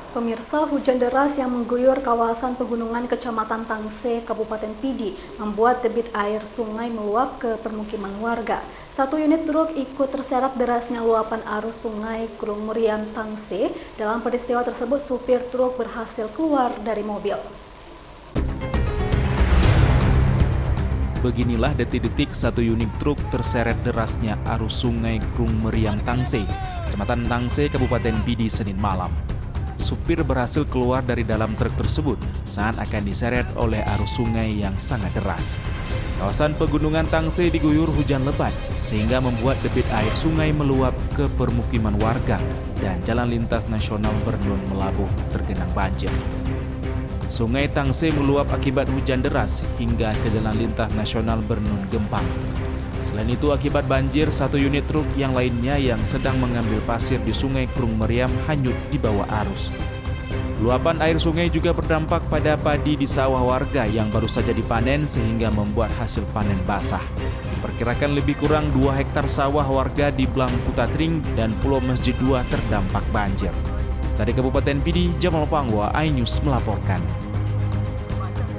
Pemirsa, hujan deras yang mengguyur kawasan pegunungan Kecamatan Tangse, Kabupaten Pidi, membuat debit air sungai meluap ke permukiman warga. Satu unit truk ikut terseret derasnya luapan arus sungai Krung Meriam Tangse. Dalam peristiwa tersebut, supir truk berhasil keluar dari mobil. Beginilah detik-detik satu unit truk terseret derasnya arus sungai Krung Meriam Tangse, Kecamatan Tangse, Kabupaten Pidi, Senin malam. Supir berhasil keluar dari dalam truk tersebut saat akan diseret oleh arus sungai yang sangat deras. Kawasan pegunungan Tangse diguyur hujan lebat sehingga membuat debit air sungai meluap ke permukiman warga dan jalan lintas nasional Bernun Melabuh tergenang banjir. Sungai Tangse meluap akibat hujan deras hingga ke jalan lintas nasional Bernun Gempang. Selain itu, akibat banjir, satu unit truk yang lainnya yang sedang mengambil pasir di sungai Krung Meriam hanyut di bawah arus. Luapan air sungai juga berdampak pada padi di sawah warga yang baru saja dipanen sehingga membuat hasil panen basah. Diperkirakan lebih kurang 2 hektar sawah warga di Blangkutatring dan Pulau Masjid 2 terdampak banjir. Dari Kabupaten Pidi, Jamal Pangwa, iNews melaporkan.